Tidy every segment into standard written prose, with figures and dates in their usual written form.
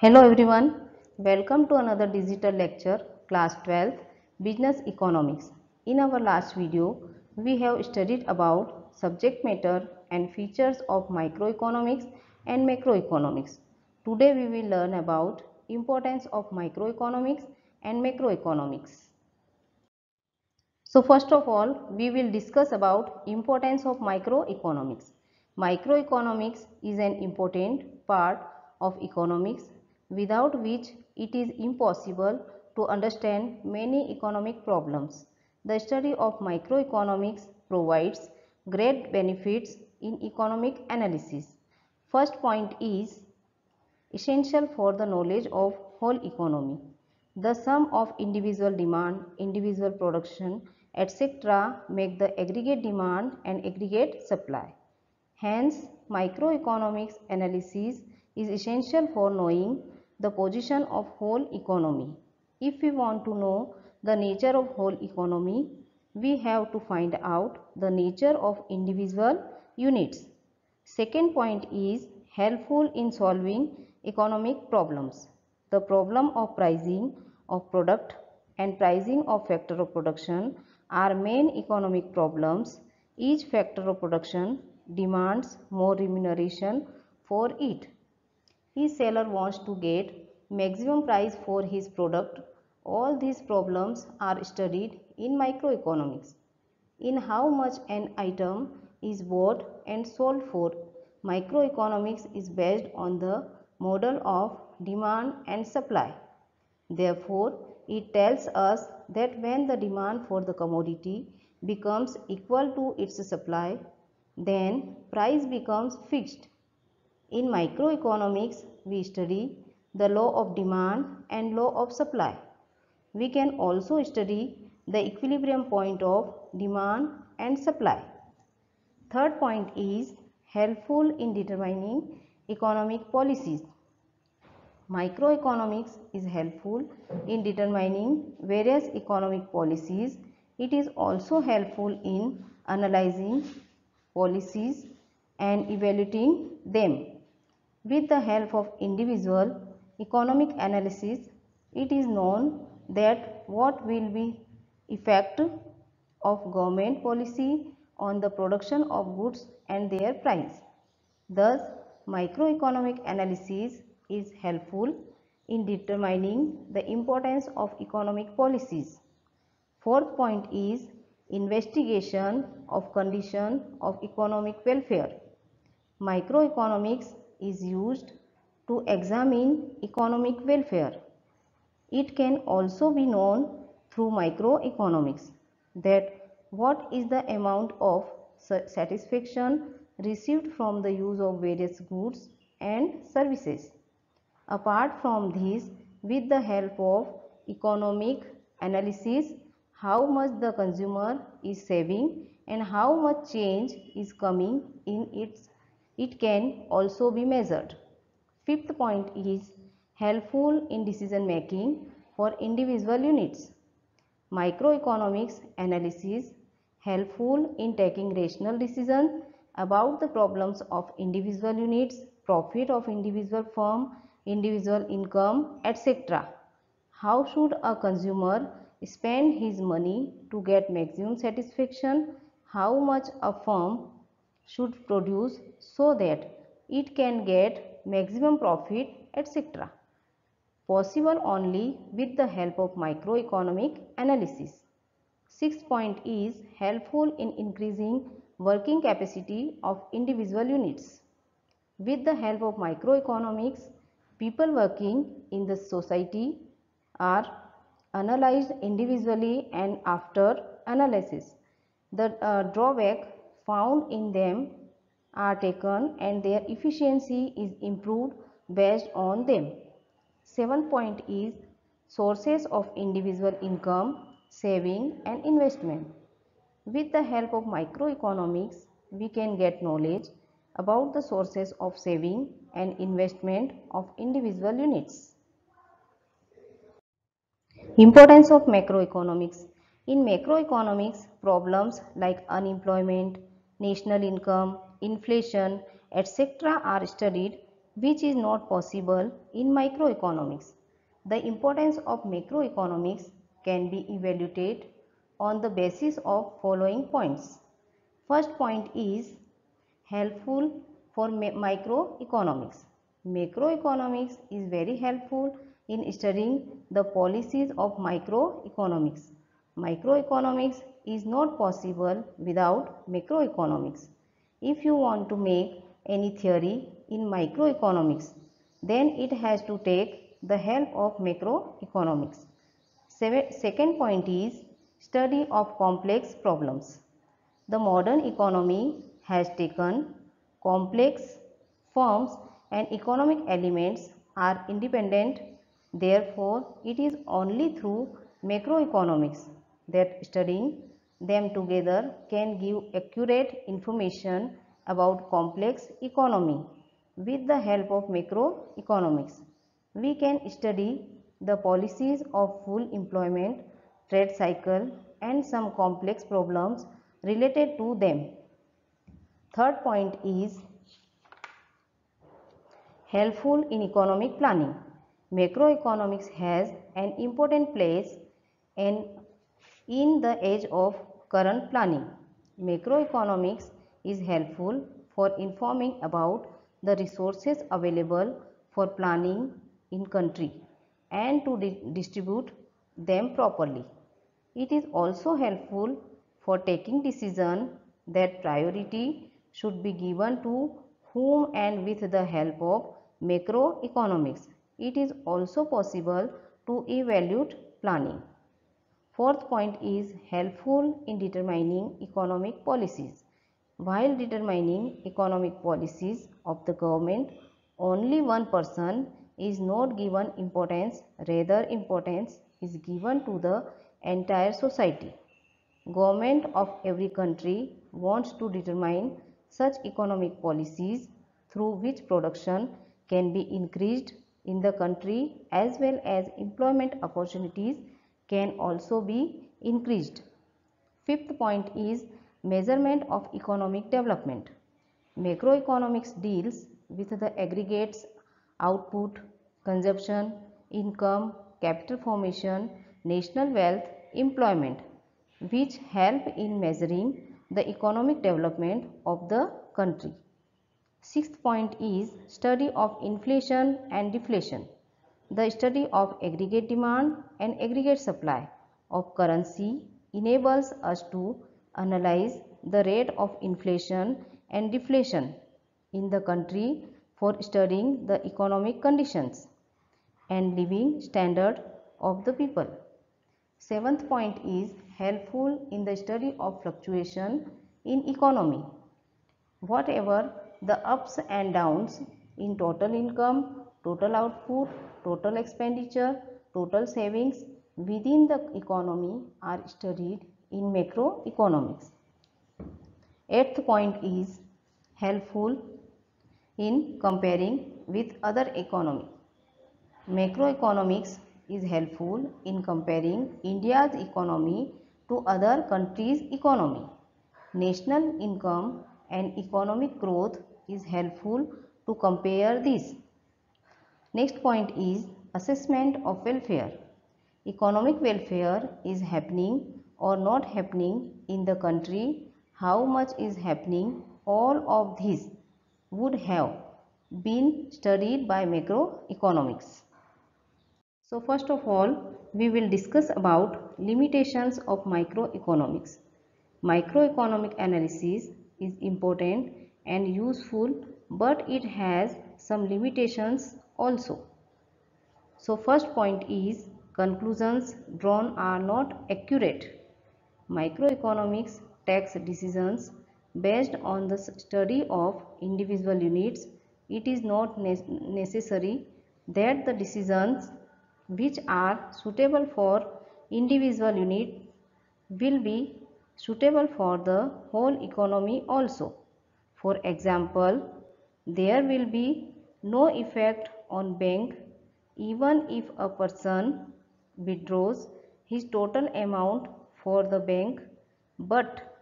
Hello everyone, welcome to another digital lecture, class 12, Business Economics. In our last video, we have studied about subject matter and features of microeconomics and macroeconomics. Today we will learn about importance of microeconomics and macroeconomics. So first of all, we will discuss about importance of microeconomics. Microeconomics is an important part of economics without which it is impossible to understand many economic problems. The study of microeconomics provides great benefits in economic analysis. First point is essential for the knowledge of whole economy. The sum of individual demand, individual production, etc. make the aggregate demand and aggregate supply. Hence, microeconomics analysis is essential for knowing the position of whole economy. If we want to know the nature of whole economy, we have to find out the nature of individual units. Second point is helpful in solving economic problems. The problem of pricing of product and pricing of factor of production are main economic problems. Each factor of production demands more remuneration for it. Each seller wants to get maximum price for his product. All these problems are studied in microeconomics. In how much an item is bought and sold for, microeconomics is based on the model of demand and supply. Therefore, it tells us that when the demand for the commodity becomes equal to its supply, then price becomes fixed. In microeconomics, we study the law of demand and law of supply. We can also study the equilibrium point of demand and supply. Third point is helpful in determining economic policies. Microeconomics is helpful in determining various economic policies. It is also helpful in analyzing policies and evaluating them. With the help of individual economic analysis, it is known that what will be effect of government policy on the production of goods and their price. Thus, microeconomic analysis is helpful in determining the importance of economic policies. Fourth point is investigation of condition of economic welfare. Microeconomics is used to examine economic welfare. It can also be known through microeconomics that what is the amount of satisfaction received from the use of various goods and services. Apart from this, with the help of economic analysis, how much the consumer is saving and how much change is coming in it can also be measured. Fifth point is helpful in decision making for individual units. Microeconomics analysis helpful in taking rational decisions about the problems of individual units, profit of individual firm, individual income, etc. How should a consumer spend his money to get maximum satisfaction? How much a firm should produce so that it can get maximum profit, etc. Possible only with the help of microeconomic analysis. Sixth point is helpful in increasing working capacity of individual units. With the help of microeconomics, people working in the society are analyzed individually, and after analysis, the drawback found in them are taken and their efficiency is improved based on them. Seventh point is sources of individual income, saving and investment. With the help of microeconomics, we can get knowledge about the sources of saving and investment of individual units. Importance of macroeconomics. In macroeconomics, problems like unemployment, national income, inflation, etc. are studied which is not possible in microeconomics. The importance of macroeconomics can be evaluated on the basis of following points. First point is helpful for microeconomics. Macroeconomics is very helpful in studying the policies of microeconomics. Microeconomics is not possible without macroeconomics. If you want to make any theory in microeconomics, then it has to take the help of macroeconomics. Second point is study of complex problems. The modern economy has taken complex forms and economic elements are independent. Therefore, it is only through macroeconomics that studying them together can give accurate information about complex economy. With the help of macroeconomics, we can study the policies of full employment, trade cycle, and some complex problems related to them. Third point is helpful in economic planning. Macroeconomics has an important place in the age of current planning. Macroeconomics is helpful for informing about the resources available for planning in country and to distribute them properly. It is also helpful for taking decision that priority should be given to whom and with the help of macroeconomics. It is also possible to evaluate planning. Fourth point is helpful in determining economic policies. While determining economic policies of the government, only one person is not given importance, rather importance is given to the entire society. Government of every country wants to determine such economic policies through which production can be increased in the country as well as employment opportunities can also be increased. Fifth point is measurement of economic development. Macroeconomics deals with the aggregates, output, consumption, income, capital formation, national wealth, employment, which help in measuring the economic development of the country. Sixth point is study of inflation and deflation. The study of aggregate demand and aggregate supply of currency enables us to analyze the rate of inflation and deflation in the country for studying the economic conditions and living standard of the people. Seventh point is helpful in the study of fluctuation in economy. Whatever the ups and downs in total income, total output, total expenditure, total savings within the economy are studied in macroeconomics. Eighth point is helpful in comparing with other economy. Macroeconomics is helpful in comparing India's economy to other countries' economy. National income and economic growth is helpful to compare this. Next point is assessment of welfare. Economic welfare is happening or not happening in the country, how much is happening, all of these would have been studied by macroeconomics. So first of all, we will discuss about limitations of microeconomics. Microeconomic analysis is important and useful, but it has some limitations also. So first point is conclusions drawn are not accurate. Microeconomics takes decisions based on the study of individual units. It is not necessary that the decisions which are suitable for individual unit will be suitable for the whole economy also. For example, there will be no effect on bank even if a person withdraws his total amount for the bank, but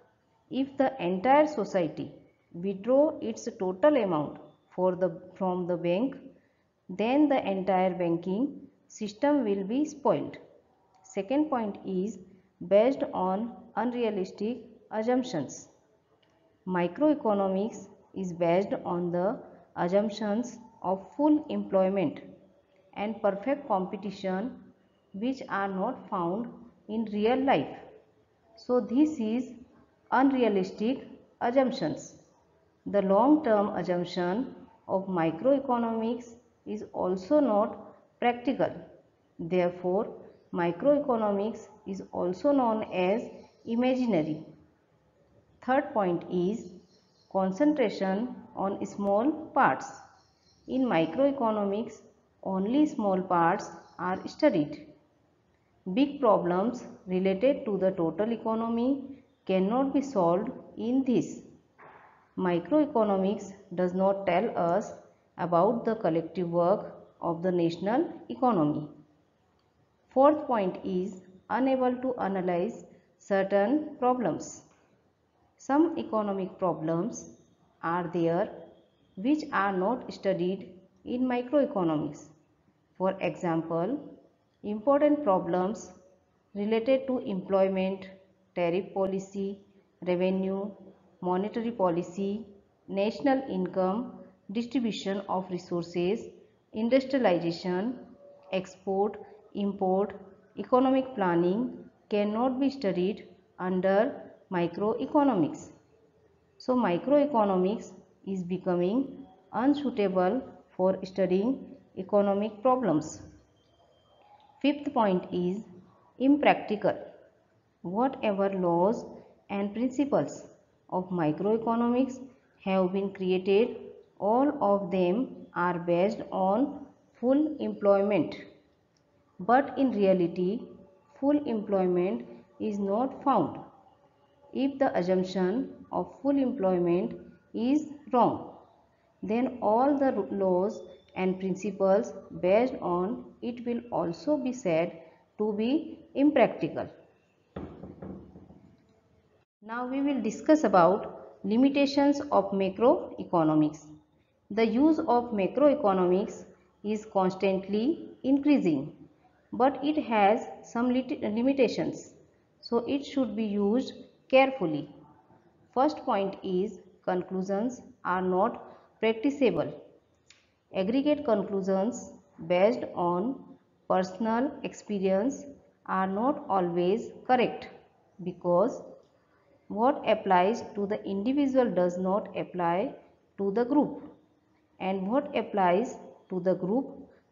if the entire society withdraw its total amount from the bank, then the entire banking system will be spoiled. Second point is based on unrealistic assumptions. Microeconomics is based on the assumptions of full employment and perfect competition which are not found in real life. So this is unrealistic assumptions. The long-term assumption of microeconomics is also not practical. Therefore, microeconomics is also known as imaginary. Third point is concentration on small parts. In microeconomics, only small parts are studied. Big problems related to the total economy cannot be solved in this. Microeconomics does not tell us about the collective work of the national economy. Fourth point is unable to analyze certain problems. Some economic problems are there which are not studied in microeconomics. For example, important problems related to employment, tariff policy, revenue, monetary policy, national income, distribution of resources, industrialization, export, import, economic planning cannot be studied under microeconomics. So microeconomics is becoming unsuitable for studying economic problems. Fifth point is impractical. Whatever laws and principles of microeconomics have been created, all of them are based on full employment. But in reality, full employment is not found. If the assumption of full employment is wrong, then all the laws and principles based on it will also be said to be impractical. Now we will discuss about limitations of macroeconomics. The use of macroeconomics is constantly increasing, but it has some limitations, so it should be used carefully. First point is conclusions are not practicable. Aggregate conclusions based on personal experience are not always correct because what applies to the individual does not apply to the group, and what applies to the group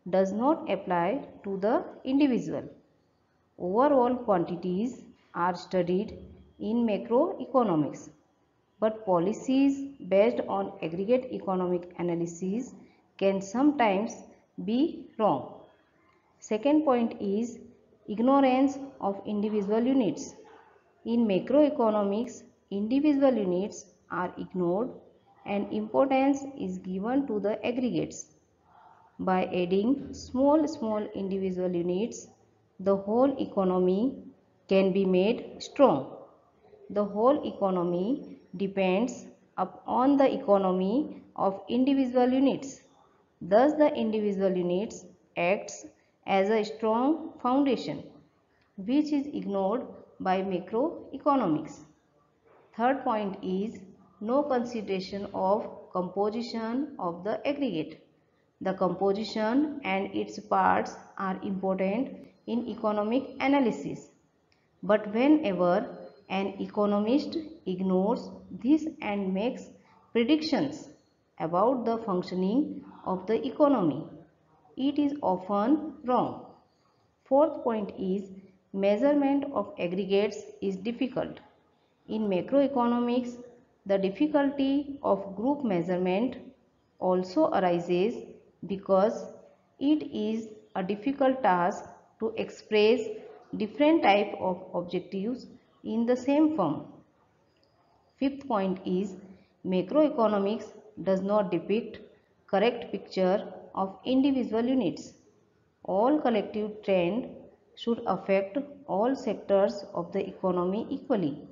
does not apply to the individual. Overall quantities are studied in macroeconomics, but policies based on aggregate economic analysis can sometimes be wrong. Second point is ignorance of individual units. In macroeconomics, individual units are ignored and importance is given to the aggregates. By adding small individual units, the whole economy can be made strong. The whole economy depends upon the economy of individual units. Thus, the individual units acts as a strong foundation, which is ignored by macroeconomics. Third point is no consideration of composition of the aggregate. The composition and its parts are important in economic analysis. But whenever an economist ignores this and makes predictions about the functioning of the economy, it is often wrong. Fourth point is measurement of aggregates is difficult. In macroeconomics, the difficulty of group measurement also arises because it is a difficult task to express different type of objectives in the same firm. Fifth point is macroeconomics does not depict correct picture of individual units. All collective trend should affect all sectors of the economy equally.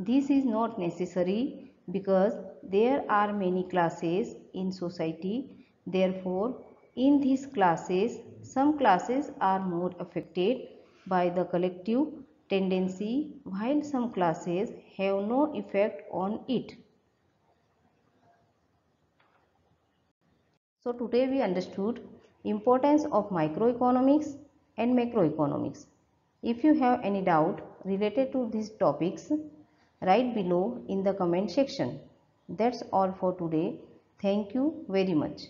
This is not necessary because there are many classes in society. Therefore, in these classes, some classes are more affected by the collective tendency while some classes have no effect on it. So today we understood importance of microeconomics and macroeconomics. If you have any doubt related to these topics, write below in the comment section. That's all for today. Thank you very much.